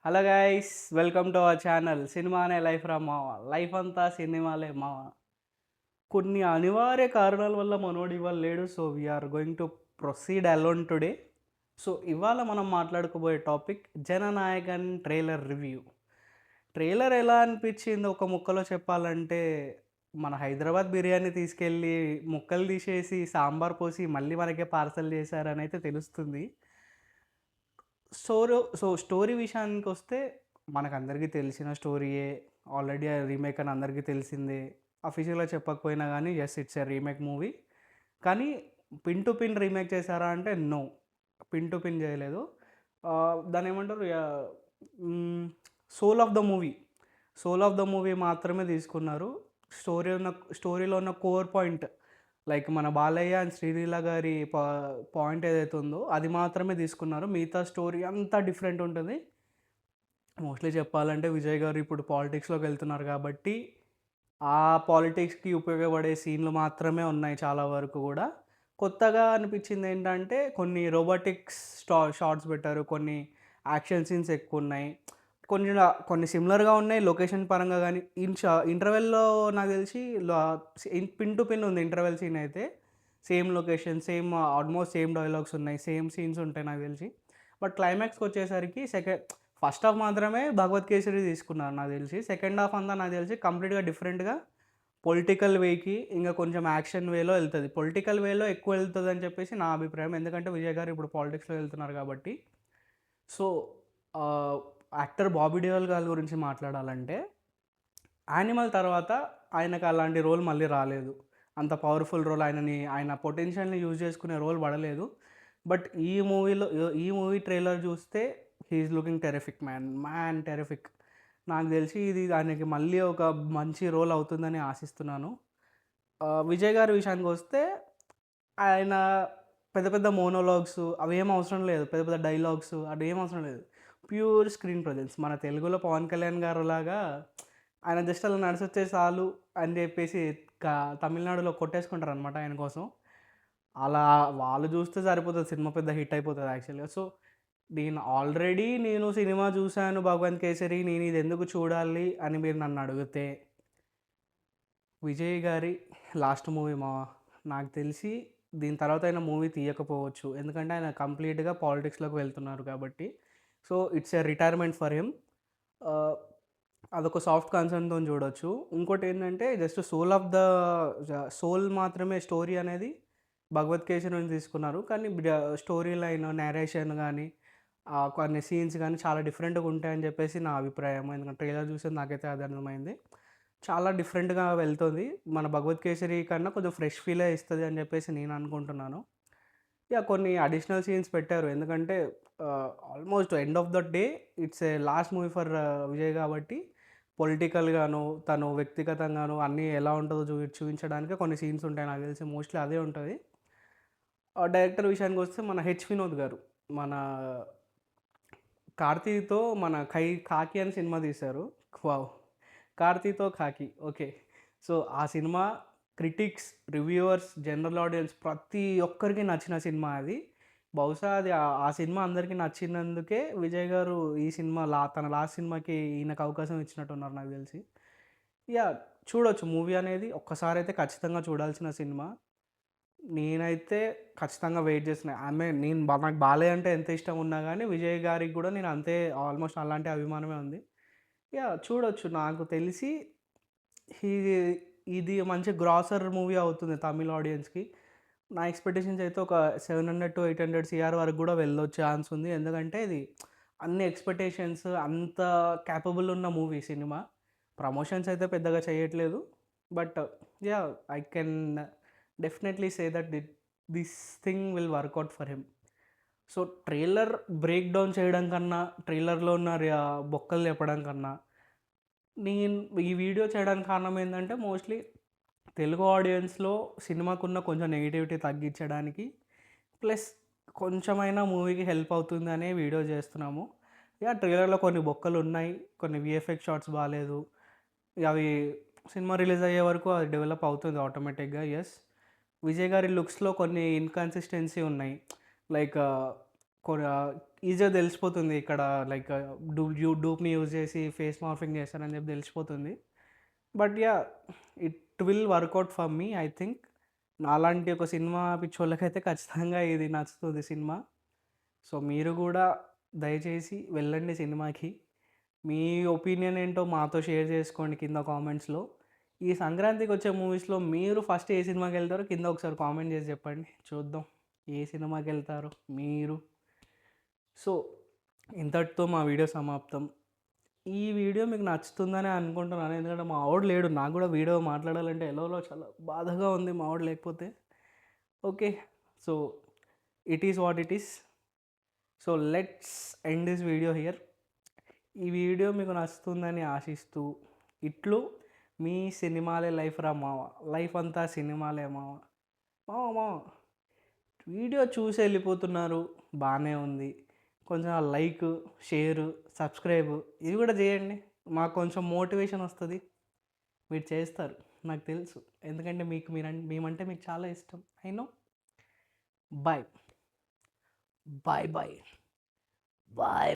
Hello guys, welcome to our channel సినిమానే life రా మావ. లైఫ్ అంతా సినిమాలే మావ. కొన్ని అనివార్య కారణాల వల్ల మనోడు ఇవాళ లేడు. So we're going to proceed alone today. So ఇవాళ మనం మాట్లాడుకోబోయే topic Jananayagan trailer review. Trailer ఎలా అనిపించింది ఒక ముక్కలో చెప్పాలంటే, మన హైదరాబాద్ బిర్యానీ తీసుకెళ్ళి ముక్కలు తీసేసి సాంబార్ పోసి మళ్ళీ మనకే పార్సల్ చేశారని అయితే తెలుస్తుంది. స్టోరీ విషయానికొస్తే మనకందరికీ తెలిసిన స్టోరీయే. ఆల్రెడీ ఆ రీమేక్ అని అందరికీ తెలిసిందే. అఫీషియల్‌గా చెప్పకపోయినా గానీ yes, it's a remake movie. కానీ పిన్ టు పిన్ రీమేక్ చేశారా అంటే నో. పిన్ టు పిన్ చేయలేదు. దాన్నేమంటారు hmm. Soul of the movie. Soul of the movie మాత్రమే తీసుకున్నారు. స్టోరీలో ఉన్న కోర్ పాయింట్, లైక్ మన బాలయ్య అండ్ శ్రీలీల గారి పాయింట్ ఏదైతే ఉందో అది మాత్రమే తీసుకున్నారు. మిగతా స్టోరీ అంతా డిఫరెంట్ ఉంటుంది. మోస్ట్‌లీ చెప్పాలంటే విజయ్ గారు ఇప్పుడు పాలిటిక్స్‌లోకి వెళ్తున్నారు కాబట్టి, ఆ పాలిటిక్స్‌కి ఉపయోగపడే సీన్‌లు మాత్రమే ఉన్నాయి చాలా వరకు గూడా. కొత్తగా అనిపించిందేంటంటే కొన్ని రోబోటిక్స్ షాట్స్ పెట్టారు. కొన్ని యాక్షన్ సీన్స్ ఎక్కువున్నాయి. కొన్ని సిమిలర్‌గా ఉన్నాయి లొకేషన్ పరంగా గానీ. ఇంటర్వెల్‌లో నాకు తెలిసి లా పిన్ టు పిన్ ఉంది ఇంటర్వెల్ సీన్ అయితే. Same location, same almost same dialogues ఉన్నాయి. సేమ్ సీన్స్ ఉంటాయి నాకు తెలిసి. బట్ క్లైమాక్స్‌కొచ్చేసరికి ఫస్ట్ హాఫ్ మాత్రమే భగవత్ కేసరి తీసుకున్నారు నాకు తెలిసి. సెకండ్ హాఫ్ అంతా నాకు తెలిసి కంప్లీట్‌గా డిఫరెంట్‌గా పొలిటికల్ వేకి, ఇంక కొంచెం యాక్షన్ వేలో ఎళ్తది. పొలిటికల్ వేలో ఎక్కువ ఎళ్తదని చెప్పేసి నా అభిప్రాయం. ఎందుకంటే విజయ్ గారు ఇప్పుడు పాలిటిక్స్‌లో వెళ్తున్నారు కాబట్టి. సో, ఆహ్, యాక్టర్ బాబీ డియోల్ గారి గురించి మాట్లాడాలంటే, 'యానిమల్' తర్వాత ఆయనకు అలాంటి రోల్ మళ్ళీ రాలేదు. అంత పవర్‌ఫుల్ రోల్ ఆయన పొటెన్షియల్‌ని యూజ్ చేసుకునే రోల్ పడలేదు. బట్ ఈ మూవీ ట్రైలర్ చూస్తే he is looking terrific terrific. నాకు తెలిసి ఇది ఆయనకి మళ్ళీ ఒక మంచి రోల్ అవుతుందని ఆశిస్తున్నాను. విజయ్ గారి విషయానికొస్తే ఆయన పెద్ద పెద్ద మోనోలాగ్స్ అవేం అవసరం లేదు. పెద్ద పెద్ద డైలాగ్స్ అవేం అవసరం లేదు. Pure screen presence. మన తెలుగులో పవన్ కళ్యాణ్ గారులాగా ఆయన జస్ట్ అలా నడిసొస్తే చాలు అని చెప్పేసి తమిళనాడులో కొట్టేసుకుంటారనమాట ఆయన కోసం. అలా వాళ్ళు చూస్తే సరిపోతది. సినిమా పెద్ద హిట్ అయిపోతది యాక్చువల్‌గా. సో, నేను సినిమా చూసాను 'భగవంత్ కేసరి'. నేను ఇది ఎందుకు చూడాలి అని మీరు నన్ను అడిగితే, విజయ్ గారి లాస్ట్ మూవీ మామ. నాకు తెలిసి దీని తర్వాత ఆయన మూవీ తీయకపోవచ్చు. ఎందుకంటే ఆయన కంప్లీట్‌గా పాలిటిక్స్‌లోకి వెళ్తున్నారు కాబట్టి. So, it's a retirement for him. ఆహ్, అదొక సాఫ్ట్ కన్సర్న్‌తోని చూడొచ్చు. ఇంకోటేంటంటే జస్ట్ సోల్ మాత్రమే స్టోరీ అనేది భగవత్ కేసరి నుంచి తీసుకున్నారు. కానీ స్టోరీ లైన్, నేరేషన్ గానీ, కొన్ని సీన్స్ గానీ చాలా డిఫరెంట్‌గా ఉంటాయని చెప్పేసి నా అభిప్రాయం. ఎందుకంటే ట్రైలర్ చూసి నాకైతే అది అర్థమైంది. చాలా డిఫరెంట్‌గా వెళ్తుంది. మన 'భగవత్ కేసరి' కన్నా కొంచెం ఫ్రెష్ ఫీలే ఇస్తది అని చెప్పేసి నేను అనుకుంటున్నాను. కొన్ని అడిషనల్ సీన్స్ పెట్టారు. ఎందుకంటే almost end of the day it's a last movie for Vijay కాబట్టి, పొలిటికల్‌గాను, తను వ్యక్తిగతంగాను అన్నీ ఎలా ఉంటదో చూపించడానికి కొన్ని సీన్స్ ఉంటాయి. నాకు తెలిసి మోస్ట్‌లీ అదే ఉంటది. డైరెక్టర్ విషయానికొస్తే మన 'వినోద్' గారు. మన 'కార్తీ'తో మన 'ఖాకీ' అని సినిమా తీశారు. వావ్! 'కార్తీతో ఖాకీ' ఓకే. సో, ఆ cinema critics, reviewers, general audience ప్రతి ఒక్కరికి నచ్చిన సినిమా అది. బహుశా అది ఆ సినిమా అందరికి నచ్చినందుకే విజయ్ గారు ఈ సినిమా తన లాస్ట్ సినిమాకి ఈయనకు అవకాశం ఇచ్చినట్టున్నారు నాకు తెలిసి. చూడొచ్చు మూవీ అనేది ఒక్కసారైతే ఖచ్చితంగా చూడాల్సిన సినిమా. నేనైతే ఖచ్చితంగా వెయిట్ చేస్తున్నా. నాకు బాలయ్య అంటే ఎంత ఇష్టం ఉన్నా గానీ, విజయ్ గారికి గూడా నేను అంతే ఆల్మోస్ట్ అలాంటి అభిమానమే ఉంది. చూడొచ్చు. నాకు తెలిసి ఇది ఇది మంచి గ్రాసర్ మూవీ అవుతుంది తమిళ్ ఆడియన్స్‌కి. నా ఎక్స్‌పెక్టేషన్స్ అయితే ఒక 700-800 సీఆర్ వరకు గూడా వెళ్ళొచ్చే ఛాన్స్ ఉంది. ఎందుకంటే ఇది అన్ని ఎక్స్‌పెక్టేషన్స్ అంత కేపబుల్ ఉన్న మూవీ సినిమా. ప్రమోషన్స్ అయితే పెద్దగా చేయట్లేదు. But I can definitely say that this thing will work out for him. So, trailer break down చేయడం కన్నా, ట్రైలర్‌లో ఉన్న బొక్కలు చెప్పడం కన్నా, నేను ఈ వీడియో చేయడానికి కారణం ఏందంటే, మోస్ట్‌లీ తెలుగు ఆడియన్స్‌లో సినిమాకున్న కొంచెం నెగటివిటీ తగ్గించడానికి, ప్లస్ కొంచెమైనా మూవీకి హెల్ప్ అవుతుందనే వీడియో చేస్తున్నాము. ట్రైలర్‌లో కొన్ని బొక్కలున్నాయి. కొన్ని వీఎఫ్ఎక్స్ షాట్స్ బాలేదు. అవి సినిమా రిలీజ్ అయ్యే వరకు అది డెవలప్ అవుతుంది ఆటోమేటిక్‌గా. యెస్. విజయ్ గారి లుక్స్‌లో కొన్ని ఇన్‌కన్సిస్టెన్సీ ఉన్నాయి. లైక్ ఈజీగా తెలిసిపోతుంది ఇక్కడ లైక్ డూప్‌ని యూజ్ చేసి ఫేస్ మార్ఫింగ్ చేశారని చెప్పి తెలిసిపోతుంది. But yeah! It will work out for me I think. నాలాంటి ఒక సినిమా పిచ్చోళ్ళకైతే ఖచ్చితంగా ఇది నచ్చుతుంది సినిమా. సో, మీరు గూడా దయచేసి వెళ్ళండి సినిమాకి. మీ ఒపీనియన్ ఏంటో మాతో షేర్ చేసుకోండి కింద కామెంట్స్‌లో. ఈ సంక్రాంతికొచ్చే మూవీస్‌లో మీరు ఫస్ట్ ఏ సినిమాకెళ్తారో కింద ఒకసారి కామెంట్ చేసి చెప్పండి. చూద్దాం ఏ సినిమాకెళ్తారో మీరు. సో, ఇంతటితో మా వీడియో సమాప్తం. ఈ వీడియో మీకు నచ్చుతుందనే అనుకుంటున్నాను. ఎందుకంటే మా వోడు లేడు. నాకు గూడా వీడియో మాట్లాడాలంటే ఎలాగో చాలా బాధగా ఉంది మా వోడు లేకపోతే. Okay. So, it is what it is. So, let's end this video here. ఈ వీడియో మీకు నచ్చుతుందని ఆశిస్తూ, ఇట్లు మీ సినిమాలే లైఫ్ రా మావ. లైఫ్ అంతా సినిమాలే మావ. మావ మావ వీడియో చూసి వెళ్ళిపోతున్నారు. బానే ఉంది. కొంచెం లైక్, షేరు, సబ్స్క్రైబ్ ఇవి కూడా చేయండి. మాకు కొంచెం మోటివేషన్ వస్తది. మీరు చేస్తారు. నాకు తెలుసు. ఎందుకంటే మీకు మేమంటే మీకు చాలా ఇష్టం. I know. Bye. Bye bye. Bye.